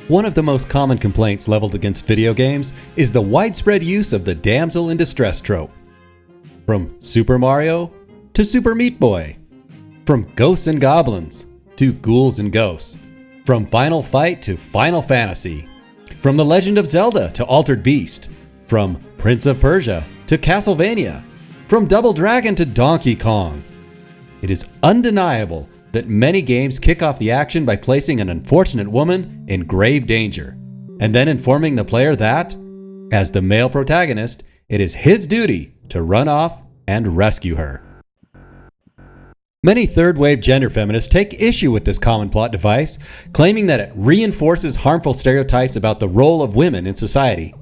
One of the most common complaints leveled against video games is the widespread use of the damsel in distress trope. From Super Mario to Super Meat Boy. From Ghosts and Goblins to Ghouls and Ghosts. From Final Fight to Final Fantasy. From The Legend of Zelda to Altered Beast. From Prince of Persia to Castlevania. From Double Dragon to Donkey Kong. It is undeniable that many games kick off the action by placing an unfortunate woman in grave danger, and then informing the player that, as the male protagonist, it is his duty to run off and rescue her. Many third-wave gender feminists take issue with this common plot device, claiming that it reinforces harmful stereotypes about the role of women in society.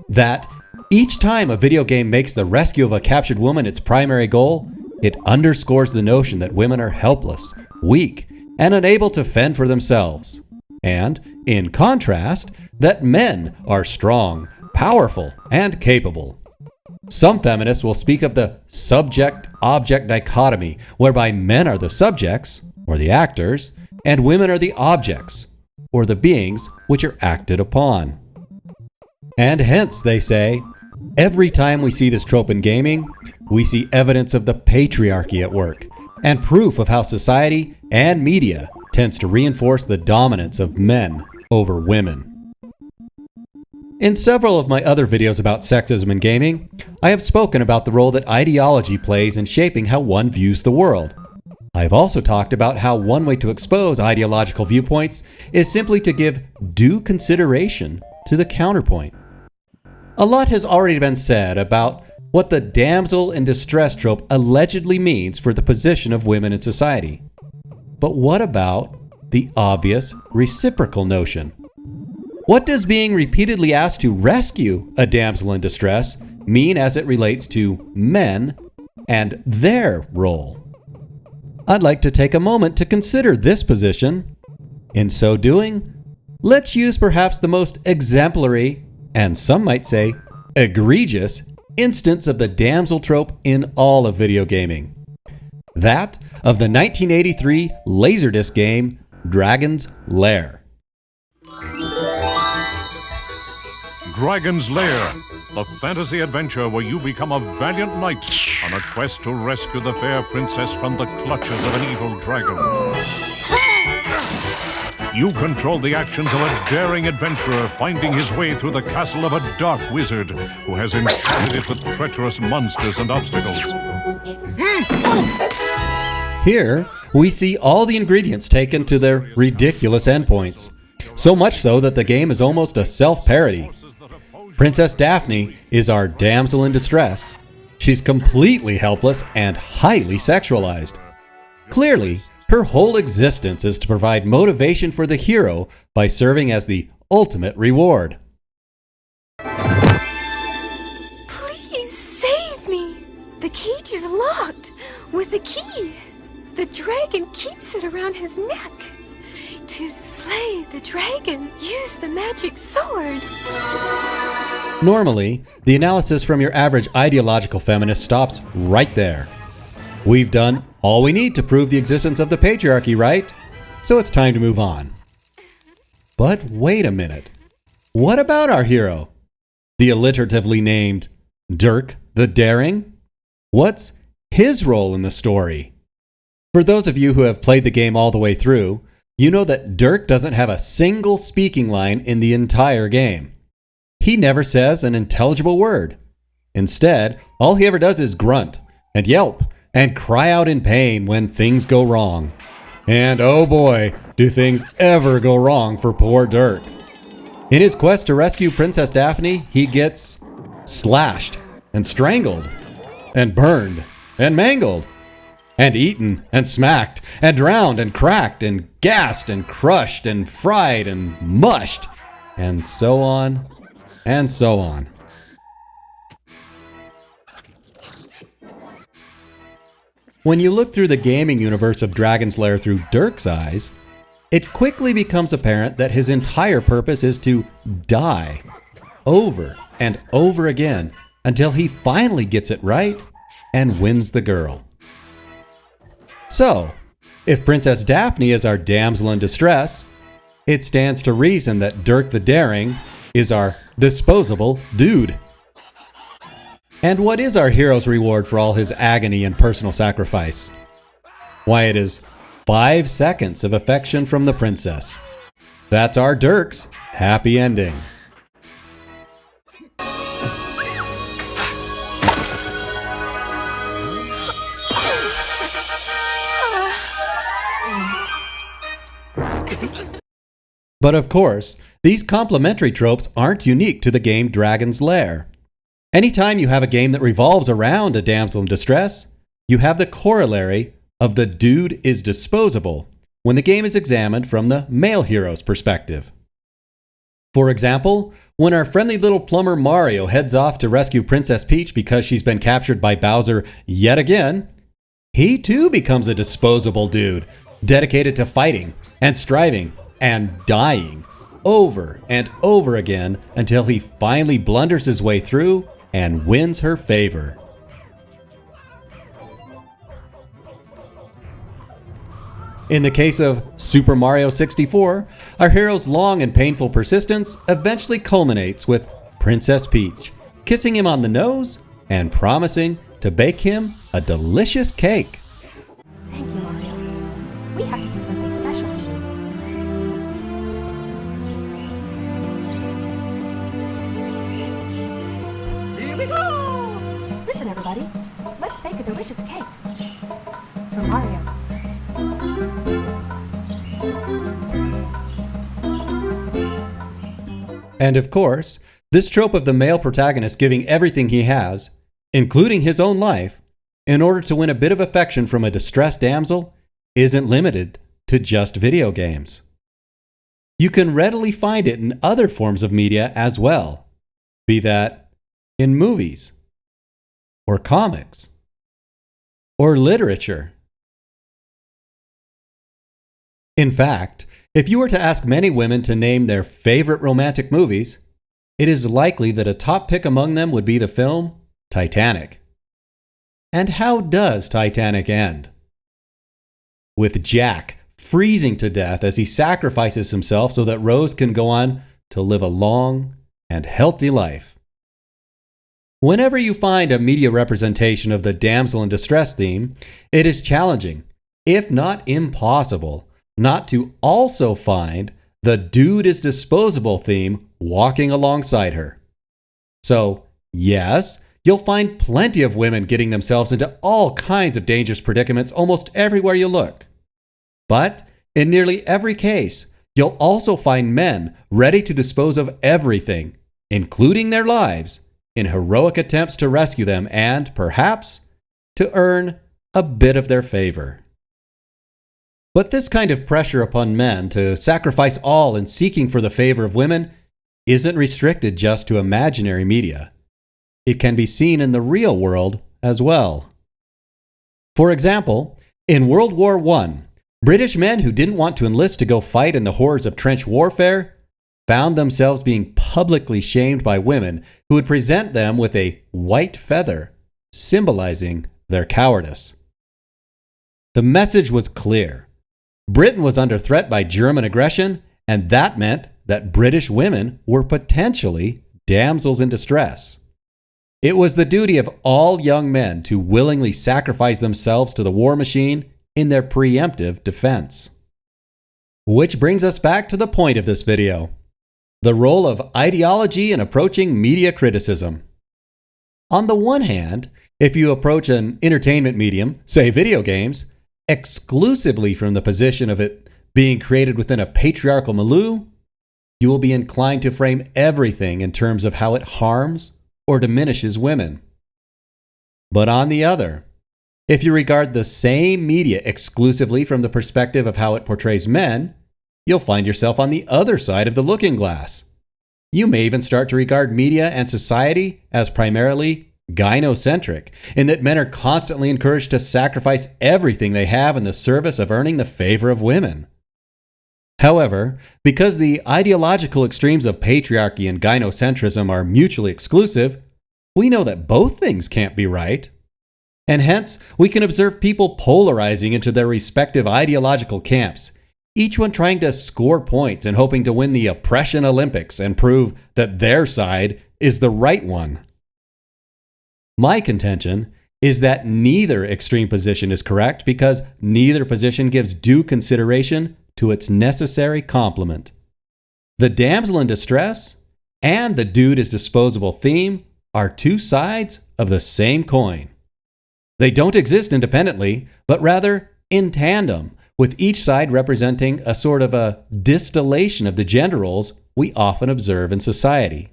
That each time a video game makes the rescue of a captured woman its primary goal, it underscores the notion that women are helpless, weak, and unable to fend for themselves. And, in contrast, that men are strong, powerful, and capable. Some feminists will speak of the subject-object dichotomy, whereby men are the subjects, or the actors, and women are the objects, or the beings which are acted upon. And hence, they say, every time we see this trope in gaming, we see evidence of the patriarchy at work, and proof of how society and media tends to reinforce the dominance of men over women. In several of my other videos about sexism in gaming, I have spoken about the role that ideology plays in shaping how one views the world. I have also talked about how one way to expose ideological viewpoints is simply to give due consideration to the counterpoint. A lot has already been said about what the damsel in distress trope allegedly means for the position of women in society. But what about the obvious reciprocal notion? What does being repeatedly asked to rescue a damsel in distress mean as it relates to men and their role? I'd like to take a moment to consider this position. In so doing, let's use perhaps the most exemplary, and some might say egregious, instance of the damsel trope in all of video gaming. That of the 1983 Laserdisc game, Dragon's Lair. Dragon's Lair, the fantasy adventure where you become a valiant knight on a quest to rescue the fair princess from the clutches of an evil dragon. You control the actions of a daring adventurer finding his way through the castle of a dark wizard who has enchanted it with treacherous monsters and obstacles. Here, we see all the ingredients taken to their ridiculous endpoints. So much so that the game is almost a self-parody. Princess Daphne is our damsel in distress. She's completely helpless and highly sexualized. Clearly, her whole existence is to provide motivation for the hero by serving as the ultimate reward. Please save me! The cage is locked with a key. The dragon keeps it around his neck. To slay the dragon, use the magic sword. Normally, the analysis from your average ideological feminist stops right there. We've done all we need to prove the existence of the patriarchy, right? So it's time to move on. But wait a minute. What about our hero? The alliteratively named Dirk the Daring? What's his role in the story? For those of you who have played the game all the way through, you know that Dirk doesn't have a single speaking line in the entire game. He never says an intelligible word. Instead, all he ever does is grunt and yelp and cry out in pain when things go wrong. And oh boy, do things ever go wrong for poor Dirk. In his quest to rescue Princess Daphne, he gets slashed and strangled and burned and mangled and eaten and smacked and drowned and cracked and gassed and crushed and fried and mushed and so on and so on. When you look through the gaming universe of Dragon's Lair through Dirk's eyes, it quickly becomes apparent that his entire purpose is to die over and over again until he finally gets it right and wins the girl. So, if Princess Daphne is our damsel in distress, it stands to reason that Dirk the Daring is our disposable dude. And what is our hero's reward for all his agony and personal sacrifice? Why, it is 5 seconds of affection from the princess. That's our Dirk's happy ending. But of course, these complementary tropes aren't unique to the game Dragon's Lair. Anytime you have a game that revolves around a damsel in distress, you have the corollary of the dude is disposable when the game is examined from the male hero's perspective. For example, when our friendly little plumber Mario heads off to rescue Princess Peach because she's been captured by Bowser yet again, he too becomes a disposable dude, dedicated to fighting and striving and dying over and over again until he finally blunders his way through and wins her favor. In the case of Super Mario 64, our hero's long and painful persistence eventually culminates with Princess Peach kissing him on the nose and promising to bake him a delicious cake. Thank you, Mario. We have to do something special for you. Here we go! Listen, everybody. Let's bake a delicious cake. For Mario. And of course, this trope of the male protagonist giving everything he has, including his own life, in order to win a bit of affection from a distressed damsel, isn't limited to just video games. You can readily find it in other forms of media as well, be that in movies, or comics, or literature. In fact, if you were to ask many women to name their favorite romantic movies, it is likely that a top pick among them would be the film Titanic. And how does Titanic end? With Jack freezing to death as he sacrifices himself so that Rose can go on to live a long and healthy life. Whenever you find a media representation of the damsel in distress theme, it is challenging, if not impossible, not to also find the dude is disposable theme walking alongside her. So, yes, you'll find plenty of women getting themselves into all kinds of dangerous predicaments almost everywhere you look. But in nearly every case, you'll also find men ready to dispose of everything, including their lives, in heroic attempts to rescue them and, perhaps, to earn a bit of their favor. But this kind of pressure upon men to sacrifice all in seeking for the favor of women isn't restricted just to imaginary media. It can be seen in the real world as well. For example, in World War I, British men who didn't want to enlist to go fight in the horrors of trench warfare found themselves being publicly shamed by women who would present them with a white feather, symbolizing their cowardice. The message was clear. Britain was under threat by German aggression, and that meant that British women were potentially damsels in distress. It was the duty of all young men to willingly sacrifice themselves to the war machine in their preemptive defense. Which brings us back to the point of this video, the role of ideology in approaching media criticism. On the one hand, if you approach an entertainment medium, say video games, exclusively from the position of it being created within a patriarchal milieu, you will be inclined to frame everything in terms of how it harms or diminishes women. But on the other, if you regard the same media exclusively from the perspective of how it portrays men, you'll find yourself on the other side of the looking glass. You may even start to regard media and society as primarily gynocentric, in that men are constantly encouraged to sacrifice everything they have in the service of earning the favor of women. However, because the ideological extremes of patriarchy and gynocentrism are mutually exclusive, we know that both things can't be right. And hence, we can observe people polarizing into their respective ideological camps, each one trying to score points and hoping to win the oppression Olympics and prove that their side is the right one. My contention is that neither extreme position is correct because neither position gives due consideration to its necessary complement. The damsel in distress and the dude is disposable theme are two sides of the same coin. They don't exist independently, but rather in tandem, with each side representing a sort of a distillation of the gender roles we often observe in society.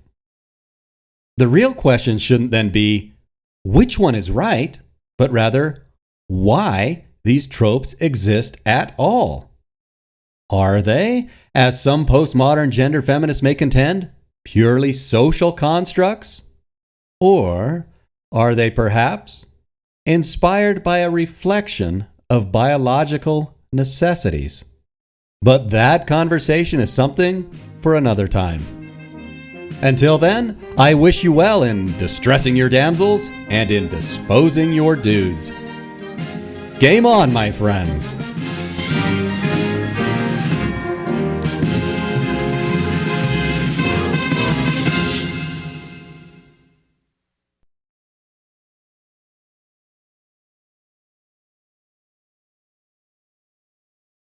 The real question shouldn't then be which one is right, but rather why these tropes exist at all. Are they, as some postmodern gender feminists may contend, purely social constructs? Or are they perhaps inspired by a reflection of biological necessities? But that conversation is something for another time. Until then, I wish you well in distressing your damsels and in disposing your dudes. Game on, my friends!